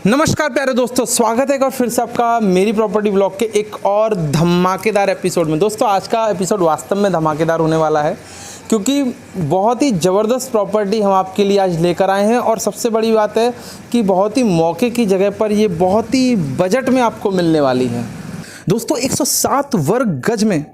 नमस्कार प्यारे दोस्तों, स्वागत है एक और फिर से आपका मेरी प्रॉपर्टी ब्लॉग के एक और धमाकेदार एपिसोड में। दोस्तों आज का एपिसोड वास्तव में धमाकेदार होने वाला है क्योंकि बहुत ही ज़बरदस्त प्रॉपर्टी हम आपके लिए आज लेकर आए हैं। और सबसे बड़ी बात है कि बहुत ही मौके की जगह पर ये बहुत ही बजट में आपको मिलने वाली है। दोस्तों 107 वर्ग गज में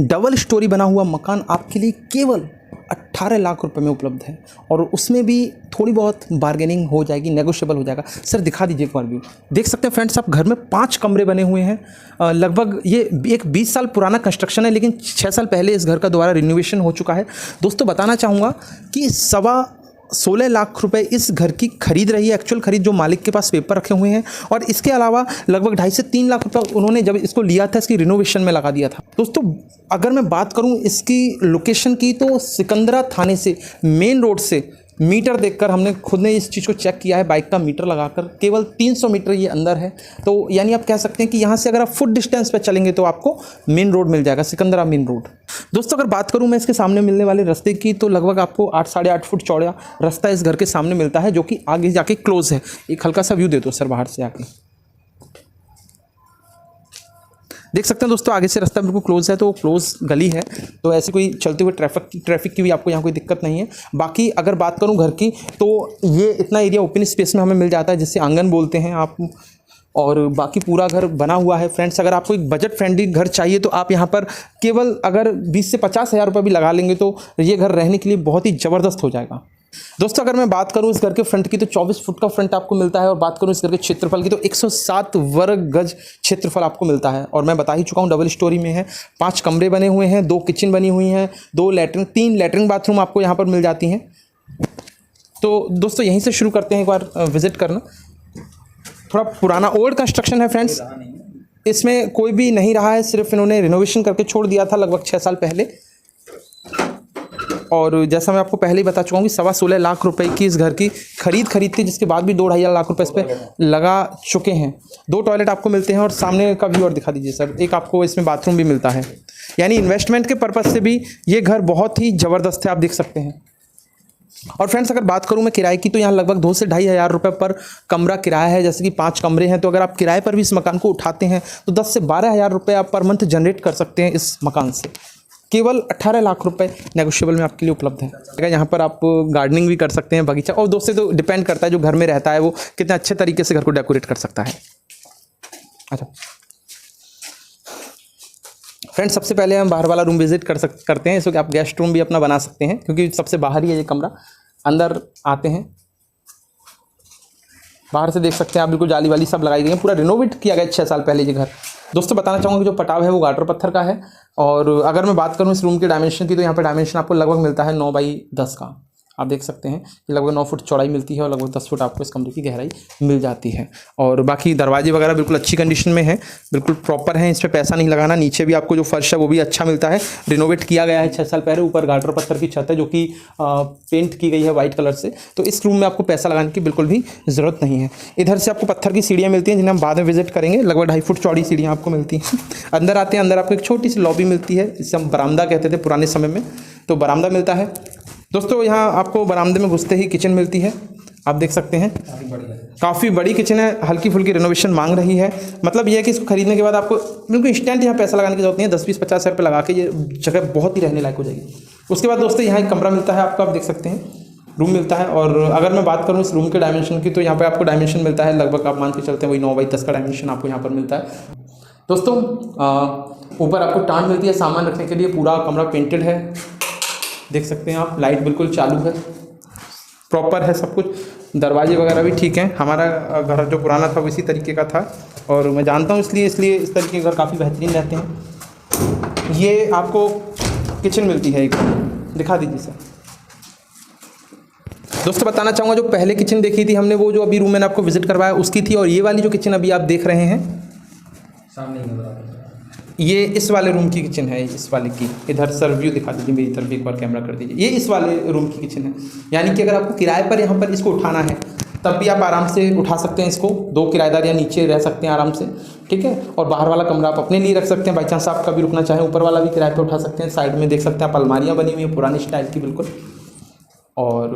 डबल स्टोरी बना हुआ मकान आपके लिए केवल 18 लाख रुपए में उपलब्ध है और उसमें भी थोड़ी बहुत बार्गेनिंग हो जाएगी, नेगोशिएबल हो जाएगा। सर दिखा दीजिए एक बार व्यू। देख सकते हैं फ्रेंड्स, आप घर में 5 कमरे बने हुए हैं। लगभग ये एक 20 साल पुराना कंस्ट्रक्शन है, लेकिन 6 साल पहले इस घर का दोबारा रिनोवेशन हो चुका है। दोस्तों बताना चाहूँगा कि 16 लाख रुपए इस घर की खरीद रही है, एक्चुअल खरीद जो मालिक के पास पेपर रखे हुए हैं। और इसके अलावा लगभग 2.5 से 3 लाख रुपए उन्होंने जब इसको लिया था इसकी रिनोवेशन में लगा दिया था। दोस्तों अगर मैं बात करूं इसकी लोकेशन की, तो सिकंदरा थाने से मेन रोड से मीटर देखकर हमने खुद ने इस चीज़ को चेक किया है, बाइक का मीटर लगाकर केवल 300 मीटर ये अंदर है। तो यानी आप कह सकते हैं कि यहाँ से अगर आप फुट डिस्टेंस पे चलेंगे तो आपको मेन रोड मिल जाएगा, सिकंदरा मेन रोड। दोस्तों अगर बात करूँ मैं इसके सामने मिलने वाले रास्ते की, तो लगभग आपको 8 साढ़े 8 फुट चौड़ा रास्ता इस घर के सामने मिलता है, जो कि आगे जाके क्लोज है। एक हल्का सा व्यू दे दो सर बाहर से आके। देख सकते हैं दोस्तों आगे से रास्ता बिल्कुल क्लोज है, तो क्लोज गली है, तो ऐसे कोई चलते हुए ट्रैफिक की भी आपको यहाँ कोई दिक्कत नहीं है। बाकी अगर बात करूँ घर की, तो ये इतना एरिया ओपन स्पेस में हमें मिल जाता है, जिसे आंगन बोलते हैं आप। और बाकी पूरा घर बना हुआ है। फ्रेंड्स अगर आपको एक बजट फ्रेंडली घर चाहिए तो आप यहाँ पर केवल अगर 20 से 50 हज़ार रुपये भी लगा लेंगे तो ये घर रहने के लिए बहुत ही ज़बरदस्त हो जाएगा। दोस्तों अगर मैं बात करूं इस घर के फ्रंट की, तो 24 फुट का फ्रंट आपको मिलता है। और बात करूं इस घर के क्षेत्रफल की, तो 107 वर्ग गज क्षेत्रफल आपको मिलता है। और मैं बता ही चुका हूं डबल स्टोरी में है, 5 कमरे बने हुए हैं, 2 किचन बनी हुई हैं, 3 लैट्रिन बाथरूम आपको यहाँ पर मिल जाती हैं। तो दोस्तों यहीं से शुरू करते हैं, एक बार विजिट करना। थोड़ा पुराना ओल्ड कंस्ट्रक्शन है फ्रेंड्स, इसमें कोई भी नहीं रहा है, सिर्फ इन्होंने रिनोवेशन करके छोड़ दिया था लगभग 6 साल पहले। और जैसा मैं आपको पहले ही बता चुका हूँ कि 16.25 लाख रुपए की इस घर की खरीद थी, जिसके बाद भी 2-2.5 लाख रुपए इस पर लगा चुके हैं। 2 टॉयलेट आपको मिलते हैं और सामने का व्यू और दिखा दीजिए सर। एक आपको इसमें बाथरूम भी मिलता है, यानी इन्वेस्टमेंट के पर्पज़ से भी ये घर बहुत ही ज़बरदस्त है, आप देख सकते हैं। और फ्रेंड्स अगर बात करूं मैं किराए की, तो यहाँ लगभग 2 से 2.5 हज़ार रुपये पर कमरा किराया है। जैसे कि 5 कमरे हैं, तो अगर आप किराए पर भी इस मकान को उठाते हैं तो 10 से 12 हज़ार रुपये आप पर मंथ जनरेट कर सकते हैं इस मकान से। केवल 18 लाख रुपए नेगोशिएबल में आपके लिए उपलब्ध है। यहाँ पर आप गार्डनिंग भी कर सकते हैं, बगीचा। और दोस्तों तो डिपेंड करता है जो घर में रहता है वो कितने अच्छे तरीके से घर को डेकोरेट कर सकता है। अच्छा फ्रेंड्स, सबसे पहले हम बाहर वाला रूम विजिट करते हैं। इसको आप गेस्ट रूम भी अपना बना सकते हैं, क्योंकि सबसे बाहर ही है ये कमरा। अंदर आते हैं, बाहर से देख सकते हैं आप, बिल्कुल जाली वाली सब लगाई गई है। पूरा रिनोवेट किया गया 6 साल पहले ये घर। दोस्तों बताना चाहूँगा कि जो पटाव है वो गाटर पत्थर का है। और अगर मैं बात करूँ इस रूम के डायमेंशन की, तो यहाँ पर डायमेंशन आपको लगभग मिलता है 9x10 का। आप देख सकते हैं कि लगभग 9 फुट चौड़ाई मिलती है और लगभग 10 फुट आपको इस कमरे की गहराई मिल जाती है। और बाकी दरवाजे वगैरह बिल्कुल अच्छी कंडीशन में है, बिल्कुल प्रॉपर है, इस पर पैसा नहीं लगाना। नीचे भी आपको जो फर्श है वो भी अच्छा मिलता है, रिनोवेट किया गया है 6 साल पहले। ऊपर गाटर पत्थर की छत है जो कि पेंट की गई है वाइट कलर से, तो इस रूम में आपको पैसा लगाने की बिल्कुल भी ज़रूरत नहीं है। इधर से आपको पत्थर की सीढ़ियाँ मिलती हैं, जिन्हें हम बाद में विजिट करेंगे। लगभग 2.5 फुट चौड़ी सीढ़ियाँ आपको मिलती हैं। अंदर आते हैं, अंदर आपको एक छोटी सी लॉबी मिलती है, इसे हम बरामदा कहते थे पुराने समय में, तो बरामदा मिलता है। दोस्तों यहाँ आपको बरामदे में घुसते ही किचन मिलती है, आप देख सकते हैं। काफ़ी बड़ी किचन है, हल्की फुल्की रिनोवेशन मांग रही है। मतलब ये है कि इसको खरीदने के बाद आपको बिल्कुल इंस्टेंट यहाँ पैसा लगाने की जरूरत नहीं है। 10-20-50 हज़ार रुपये लगा के ये जगह बहुत ही रहने लायक हो जाएगी। उसके बाद दोस्तों यहाँ एक कमरा मिलता है आपको, आप देख सकते हैं, रूम मिलता है। और अगर मैं बात करूँ इस रूम के डायमेंशन की, तो यहाँ पर आपको डायमेंशन मिलता है लगभग, आप मान के चलते हैं वही 9x10 का डायमेंशन आपको यहाँ पर मिलता है। दोस्तों ऊपर आपको टांड मिलती है सामान रखने के लिए। पूरा कमरा पेंटेड है, देख सकते हैं आप। लाइट बिल्कुल चालू है, प्रॉपर है सब कुछ। दरवाजे वगैरह भी ठीक हैं। हमारा घर जो पुराना था वो इसी तरीके का था, और मैं जानता हूँ इसलिए इस तरीके के घर काफ़ी बेहतरीन रहते हैं। ये आपको किचन मिलती है, एक दिखा दीजिए सर। दोस्तों बताना चाहूँगा जो पहले किचन देखी थी हमने, वो जो अभी रूम मैंने आपको विजिट करवाया उसकी थी। और ये वाली जो किचन अभी आप देख रहे हैं सामने, ये इस वाले रूम की किचन है, इस वाले की। इधर सर व्यू दिखा दीजिए मेरी तरफ, एक बार कैमरा कर दीजिए। ये इस वाले रूम की किचन है, यानी कि अगर आपको किराए पर यहाँ पर इसको उठाना है तब भी आप आराम से उठा सकते हैं इसको। 2 किराएदार या नीचे रह सकते हैं आराम से, ठीक है। और बाहर वाला कमरा आप अपने लिए रख सकते हैं, बाई चांस आप कभी रुकना चाहें। ऊपर वाला भी किराए पर उठा सकते हैं। साइड में देख सकते हैं आप अलमारियाँ बनी हुई हैं पुरानी स्टाइल की बिल्कुल। और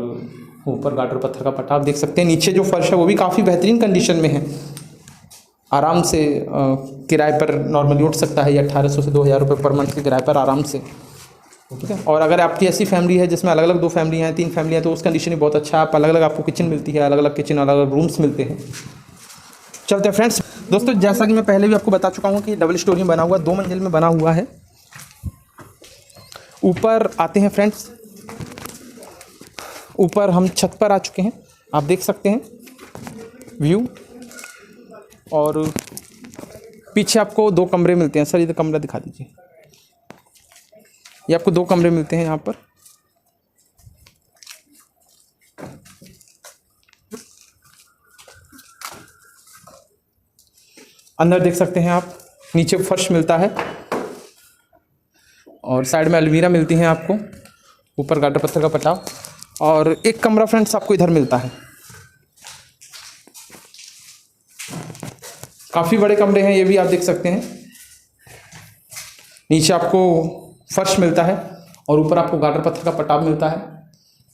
ऊपर गाटर पत्थर का पटाव देख सकते हैं। नीचे जो फर्श है वो भी काफ़ी बेहतरीन कंडीशन में है, आराम से किराए पर नॉर्मली उठ सकता है। ये 1800 से 2000 रुपये पर मंथ के किराए पर आराम से, ठीक है। और अगर आपकी ऐसी फैमिली है जिसमें अलग अलग 2 फैमिली हैं, 3 फैमिली हैं, तो उस कंडीशन भी बहुत अच्छा है। आप अलग अलग आपको किचन मिलती है, अलग अलग किचन, अलग अलग रूम्स मिलते हैं। चलते हैं फ्रेंड्स। दोस्तों जैसा कि मैं पहले भी आपको बता चुका हूँ कि डबल स्टोरी में बना हुआ, 2 मंजिल में बना हुआ है। ऊपर आते हैं फ्रेंड्स, ऊपर हम छत पर आ चुके हैं, आप देख सकते हैं व्यू। और पीछे आपको 2 कमरे मिलते हैं। सर इधर कमरा दिखा दीजिए। ये आपको 2 कमरे मिलते हैं यहाँ पर। अंदर देख सकते हैं आप, नीचे फर्श मिलता है और साइड में अलमीरा मिलती है आपको, ऊपर गाटर पत्थर का पटाव। और एक कमरा फ्रेंड्स आपको इधर मिलता है। काफ़ी बड़े कमरे हैं ये भी, आप देख सकते हैं। नीचे आपको फर्श मिलता है और ऊपर आपको गाटर पत्थर का पटाव मिलता है।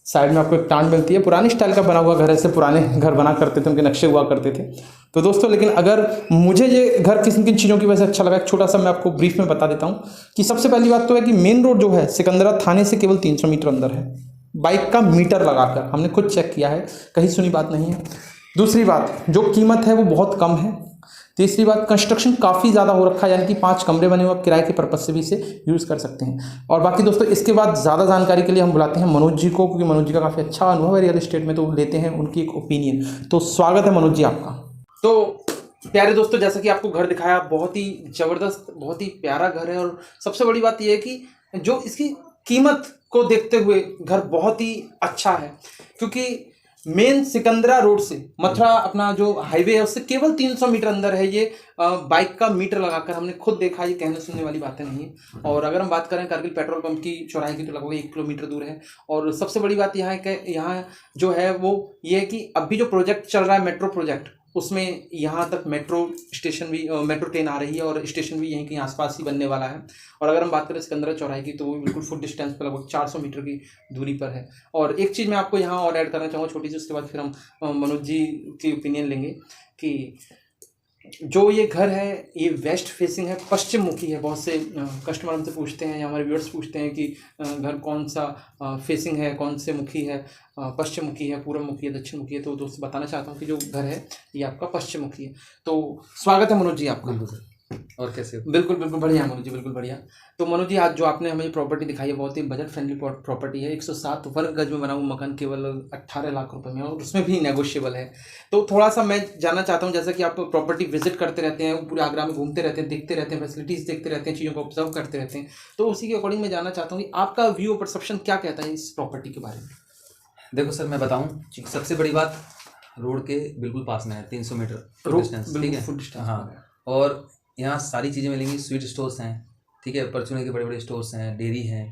साइड में आपको एक टांड मिलती है। पुरानी स्टाइल का बना हुआ घर, ऐसे पुराने घर बना करते थे, उनके नक्शे हुआ करते थे। तो दोस्तों लेकिन अगर मुझे ये घर किन किन चीज़ों की वजह से अच्छा लगा, एक छोटा सा मैं आपको ब्रीफ में बता देता हूँ कि सबसे पहली बात तो है कि मेन रोड जो है सिकंदरा थाने से केवल 300 मीटर अंदर है, बाइक का मीटर लगाकर। हमने खुद चेक किया है, कहीं सुनी बात नहीं है। दूसरी बात, जो कीमत है वो बहुत कम है। तीसरी बात, कंस्ट्रक्शन काफ़ी ज़्यादा हो रखा है, यानी कि 5 कमरे बने हुए, आप किराए के पर्पज़ से भी इसे यूज़ कर सकते हैं। और बाकी दोस्तों इसके बाद ज़्यादा जानकारी के लिए हम बुलाते हैं मनोज जी को, क्योंकि मनोज जी का काफ़ी अच्छा अनुभव है रियल एस्टेट में, तो लेते हैं उनकी एक ओपिनियन। तो स्वागत है मनोज जी आपका। तो प्यारे दोस्तों, जैसा कि आपको घर दिखाया, बहुत ही ज़बरदस्त, बहुत ही प्यारा घर है। और सबसे बड़ी बात यह है कि जो इसकी कीमत को देखते हुए घर बहुत ही अच्छा है, क्योंकि मेन सिकंदरा रोड से मथुरा अपना जो हाईवे है उससे केवल 300 मीटर अंदर है ये। बाइक का मीटर लगाकर हमने खुद देखा, ये कहने सुनने वाली बातें नहीं है। और अगर हम बात करें कारगिल पेट्रोल पंप की चौराहे की, तो लगभग 1 किलोमीटर दूर है। और सबसे बड़ी बात यहाँ है कि यहाँ जो है वो ये है कि अभी जो प्रोजेक्ट चल रहा है, मेट्रो प्रोजेक्ट, उसमें यहाँ तक मेट्रो स्टेशन भी, मेट्रो ट्रेन आ रही है और स्टेशन भी यहीं कहीं आसपास ही बनने वाला है। और अगर हम बात करें सिकंदरा चौराहे की, तो वो बिल्कुल फुट डिस्टेंस पर लगभग 400 मीटर की दूरी पर है। और एक चीज़ मैं आपको यहाँ और ऐड करना चाहूँगा छोटी सी, उसके बाद फिर हम मनोज जी की ओपिनियन लेंगे कि जो ये घर है ये वेस्ट फेसिंग है, पश्चिम मुखी है। बहुत से कस्टमर हमसे पूछते हैं या हमारे व्यूअर्स पूछते हैं कि घर कौन सा फेसिंग है, कौन से मुखी है, पश्चिम मुखी है, पूर्व मुखी है, दक्षिण मुखी है। तो दोस्तों बताना चाहता हूँ कि जो घर है ये आपका पश्चिम मुखी है। तो स्वागत है मनोज जी आपका। और कैसे हो? बिल्कुल बिल्कुल बढ़िया मनोज जी, बिल्कुल बढ़िया। तो मनोज जी, आज जो आपने हमें प्रॉपर्टी दिखाई है बहुत ही बजट फ्रेंडली प्रॉपर्टी है। 107 वर्ग गज में बना हुआ मकान केवल 18 लाख रुपए में, और उसमें भी नेगोशिएबल है। तो थोड़ा सा मैं जानना चाहता हूँ, जैसा कि आप प्रॉपर्टी विजिट करते रहते हैं, पूरे आगरा में घूमते रहते हैं, देखते रहते हैं, फैसिलिटीज़ देखते रहते हैं, चीज़ों को ऑब्जर्व करते रहते हैं, तो उसी के अकॉर्डिंग मैं जानना चाहता हूँ कि आपका व्यू और परसेप्शन क्या कहता है इस प्रॉपर्टी के बारे में। देखो सर, मैं बताऊँ, सबसे बड़ी बात रोड के बिल्कुल पास में है, 300 मीटर डिस्टेंस, ठीक है। हाँ, और यहाँ सारी चीज़ें मिलेंगी। स्वीट स्टोर्स हैं, ठीक है, परचूने के बड़े बड़े स्टोर्स हैं, डेयरी हैं,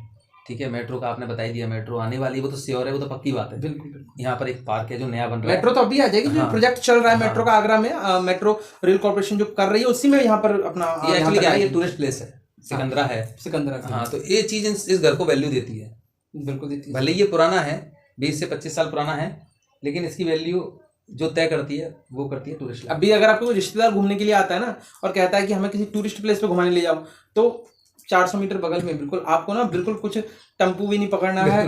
ठीक है। मेट्रो का आपने बता ही दिया, मेट्रो आने वाली है, वो तो श्योर है, वो तो पक्की बात है। बिल्कुल। यहाँ पर एक पार्क है जो नया बन रहा है, मेट्रो तो अभी आ जाएगी। जो प्रोजेक्ट चल रहा है मेट्रो का आगरा में, मेट्रो रेल कॉर्पोरेशन जो कर रही है, उसी में यहाँ पर अपना ये एक्चुअली क्या है, ये टूरिस्ट प्लेस है, सिकंदरा है, सिकंदरा। हाँ, तो ये चीज़ इस घर को वैल्यू देती है। बिल्कुल देती है। भले ये पुराना है, 20 से 25 साल पुराना है, लेकिन इसकी वैल्यू जो तय करती है वो करती है टूरिस्ट। अभी अगर आपको कोई रिश्तेदार घूमने के लिए आता है ना और कहता है कि हमें किसी टूरिस्ट प्लेस पे घुमाने ले जाओ, तो 400 मीटर बगल में बिल्कुल आपको ना, बिल्कुल कुछ टेम्पू भी नहीं पकड़ना है,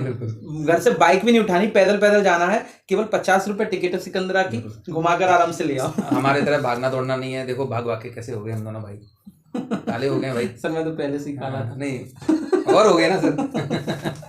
घर से बाइक भी नहीं उठानी, पैदल पैदल जाना है। केवल 50 रुपये टिकट है सिकंदरा की, घुमाकर आराम से ले आओ। हमारे तरह भागना दौड़ना नहीं है। देखो भाग भाग के कैसे हो गए हम दोनों भाई, काले हो गए भाई। सर मैं तो पहले से ही काला था। नहीं, और हो गए ना सर।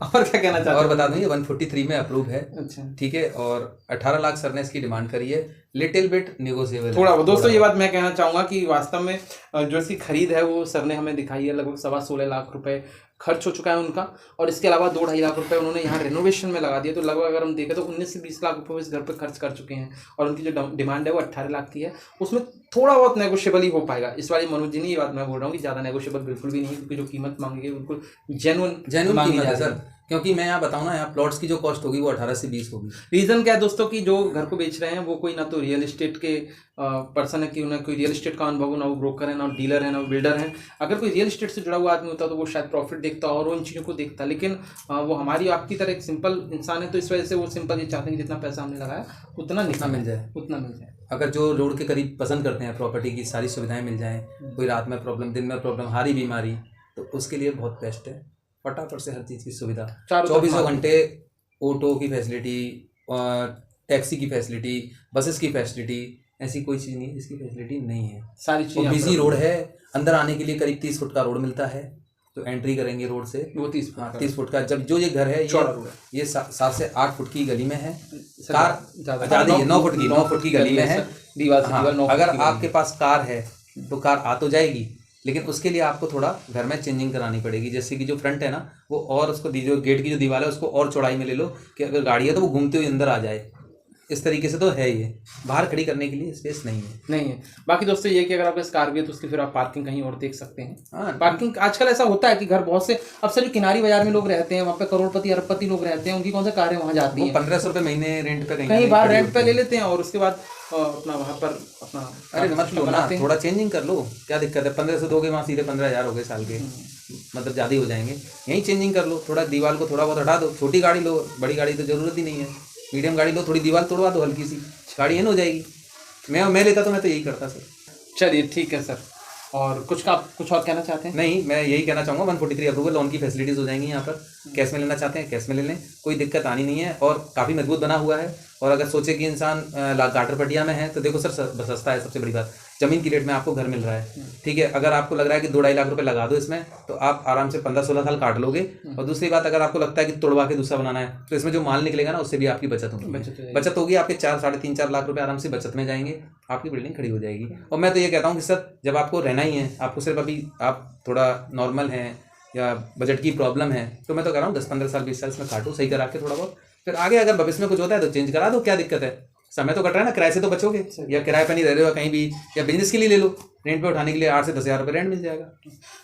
और क्या कहना चाहते हैं? और बता दूं, ये 143 में अप्रूव है, अच्छा, ठीक है। और 18 लाख सर ने इसकी डिमांड करी है, लिटिल बिट नेगोशिएबल थोड़ा। दोस्तों ये बात मैं कहना चाहूँगा कि वास्तव में जो इसकी खरीद है वो सर ने हमें दिखाई है, लगभग 16.25 लाख रुपए खर्च हो चुका है उनका। और इसके अलावा 2-2.5 लाख रुपए उन्होंने यहाँ रेनोवेशन में लगा दिया। तो लगभग अगर हम देखें तो 19 से 20 लाख रुपए इस घर पर खर्च कर चुके हैं। और उनकी जो डिमांड है वो 18 लाख की है, उसमें थोड़ा बहुत नेगोशिएबल ही हो पाएगा। इस वाली मनोज जी ने ये बात मैं बोल रहा हूँ कि ज़्यादा नेगोशिएबल बिल्कुल भी नहीं है, क्योंकि जो कीमत मांगी गई बिल्कुल जेन्युइन कीमत है सर। क्योंकि मैं यहाँ बताऊँ ना, यहाँ प्लॉट्स की जो कॉस्ट होगी वो 18 से 20 होगी। रीज़न क्या है दोस्तों कि जो घर को बेच रहे हैं वो कोई ना तो रियल एस्टेट के पर्सन है कि उन्हें कोई रियल एस्टेट का अनुभव हो, ना वो ब्रोकर है, ना वो डीलर है, ना वो बिल्डर है। अगर कोई रियल एस्टेट से जुड़ा हुआ आदमी होता तो वो शायद प्रॉफिट देखता और उन चीज़ों को देखता, लेकिन वो हमारी आपकी तरह एक सिंपल इंसान है, तो इस वजह से वो सिंपल ये चाहते हैं कि जितना पैसा हमने लगाया उतना मिल जाए, उतना मिल जाए। अगर जो रोड के करीब पसंद करते हैं प्रॉपर्टी की सारी सुविधाएं मिल जाएं, कोई रात में प्रॉब्लम, दिन में प्रॉब्लम, हारी बीमारी, तो उसके लिए बहुत बेस्ट है। फटाफट से हर चीज़ की सुविधा, 24 घंटे ऑटो की फैसिलिटी, टैक्सी की फैसिलिटी, बसेस की फैसिलिटी, ऐसी कोई चीज़ नहीं है जिसकी फैसिलिटी नहीं है। सारी चीज़ बिजी रोड है। अंदर आने के लिए करीब 30 फुट का रोड मिलता है, तो एंट्री करेंगे रोड से वो 30 फुट का। जब जो ये घर है ये 7 से 8 फुट की गली में है, कार ज़्यादा 9 फुट की गली में है दीवार से दीवार। अगर आपके पास कार है तो कार आ तो जाएगी, लेकिन उसके लिए आपको थोड़ा घर में चेंजिंग करानी पड़ेगी। जैसे कि जो फ्रंट है ना वो, और उसको जो गेट की जो दीवार है उसको और चौड़ाई में ले लो कि अगर गाड़ी है तो वो घूमते हुए अंदर आ जाए। इस तरीके से तो है, ये बाहर खड़ी करने के लिए स्पेस नहीं है। बाकी दोस्तों ये कि अगर आपके कार भी है तो उसकी फिर आप पार्किंग कहीं और देख सकते हैं। हाँ, पार्किंग आजकल ऐसा होता है कि घर बहुत से अब से जो किनारी बाजार में लोग रहते हैं, वहाँ पे करोड़पति अरबपति लोग रहते हैं, उनकी कौन सा कारें वहाँ जाती हैं, 1500 रुपये महीने रेंट पे कहीं बाहर रेंट पे ले लेते हैं और उसके बाद अपना वहाँ पर अपना, अरे मत लो ना, थोड़ा चेंजिंग कर लो, क्या दिक्कत है। 1500 दोगे वहाँ सीधे 15,000 हो गए साल के, मतलब ज़्यादा ही हो जाएंगे। यहीं चेंजिंग कर लो, थोड़ा दीवार को थोड़ा बहुत हटा दो, छोटी गाड़ी लो, बड़ी गाड़ी तो ज़रूरत ही नहीं है, मीडियम गाड़ी लो, थोड़ी दीवार तोड़वा दो, हल्की सी गाड़ी इन हो जाएगी। मैं लेता तो मैं तो यही करता सर। चलिए ठीक है सर, और कुछ और कहना चाहते हैं? नहीं, मैं यही कहना चाहूँगा 143 अप्रूवल, लोन की फैसिलिटीज़ हो जाएंगी यहाँ पर। कैश में लेना चाहते हैं कैश में ले लें, कोई दिक्कत आनी नहीं है, और काफ़ी मजबूत बना हुआ है। और अगर सोचे कि इंसान गाटर पटिया में है तो देखो सर सस्ता है। सबसे बड़ी बात, ज़मीन की रेट में आपको घर मिल रहा है, ठीक है। अगर आपको लग रहा है कि 2-2.5 लाख रुपए लगा दो इसमें तो आप आराम से 15-16 साल काट लोगे। और दूसरी बात, अगर आपको लगता है कि तोड़वा के दूसरा बनाना है तो इसमें जो माल निकलेगा ना उससे भी आपकी बचत होगी, आपके 4-3.5 लाख रुपए आराम से बचत में जाएंगे, आपकी बिल्डिंग खड़ी हो जाएगी। और मैं तो ये कहता हूँ कि सर जब आपको रहना ही है, आपको सिर्फ अभी आप थोड़ा नॉर्मल हैं या बजट की प्रॉब्लम है, तो मैं तो कह रहा हूँ 10-15 साल 20 साल इसमें काटो सही करा के थोड़ा बहुत, फिर आगे अगर भविष्य में कुछ होता है तो चेंज करा दो, क्या दिक्कत है। समय तो कट रहा है ना, किराए से तो बचोगे, या किराए पर नहीं रह रहे हो कहीं भी, या बिजनेस के लिए ले लो, रेंट पे उठाने के लिए 8 से 10 हज़ार रुपये रेंट मिल जाएगा।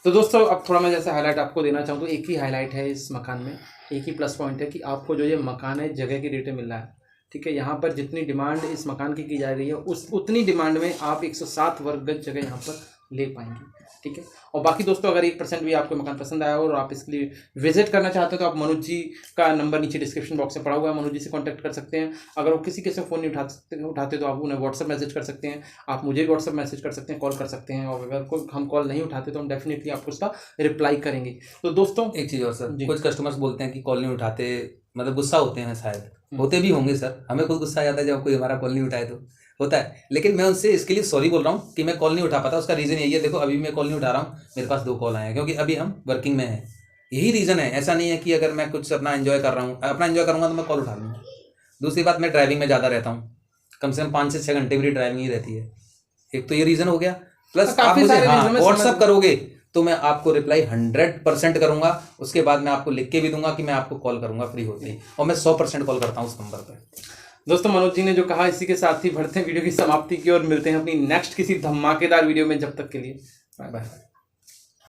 तो दोस्तों अब थोड़ा मैं जैसे हाईलाइट आपको देना चाहूँ तो एक ही हाईलाइट है इस मकान में, एक ही प्लस पॉइंट है कि आपको जो ये मकान है जगह की रेट में मिल रहा है, ठीक है। यहाँ पर जितनी डिमांड इस मकान की जा रही है उतनी डिमांड में आप 107 वर्ग गज जगह यहाँ पर ले पाएंगे, ठीक है। और बाकी दोस्तों अगर 1% भी आपको मकान पसंद आया और आप इसके लिए विजिट करना चाहते हो तो आप मनोज जी का नंबर नीचे डिस्क्रिप्शन बॉक्स में पड़ा हुआ है, मनोज जी से कांटेक्ट कर सकते हैं। अगर वो किसी के से फ़ोन नहीं उठाते तो आप उन्हें व्हाट्सअप मैसेज कर सकते हैं, आप मुझे भी व्हाट्सअप मैसेज कर सकते हैं, कॉल कर सकते हैं। और अगर हम कॉल नहीं उठाते तो हम डेफिनेटली आपको उसका रिप्लाई करेंगे। तो दोस्तों एक चीज़ और सर, कुछ कस्टमर्स बोलते हैं कि कॉल नहीं उठाते, मतलब गुस्सा होते हैं, शायद होते भी होंगे सर, हमें खुद गुस्सा आ जाता है जब कोई हमारा कॉल नहीं उठाए तो होता है। लेकिन मैं उनसे इसके लिए सॉरी बोल रहा हूँ कि मैं कॉल नहीं उठा पाता। उसका रीज़न यही है, देखो अभी मैं कॉल नहीं उठा रहा हूँ, मेरे पास 2 कॉल आए हैं क्योंकि अभी हम वर्किंग में हैं, यही रीज़न है। ऐसा नहीं है कि अगर मैं कुछ अपना एंजॉय कर रहा हूँ, अपना एंजॉय करूँगा तो मैं कॉल उठा लूँगा। दूसरी बात, मैं ड्राइविंग में ज़्यादा रहता हूँ, कम से कम 5 से 6 घंटे मेरी ड्राइविंग ही रहती है। एक तो ये रीज़न हो गया, प्लस आप मुझे व्हाट्सअप करोगे तो मैं आपको रिप्लाई 100% करूँगा। उसके बाद मैं आपको लिख के भी दूंगा कि मैं आपको कॉल करूँगा फ्री होते ही, और मैं 100% कॉल करता हूँ उस नंबर पर। दोस्तों मनोज जी ने जो कहा, इसी के साथ ही बढ़ते हैं वीडियो की समाप्ति की और मिलते हैं अपनी नेक्स्ट किसी धमाकेदार वीडियो में। जब तक के लिए बाय बाय।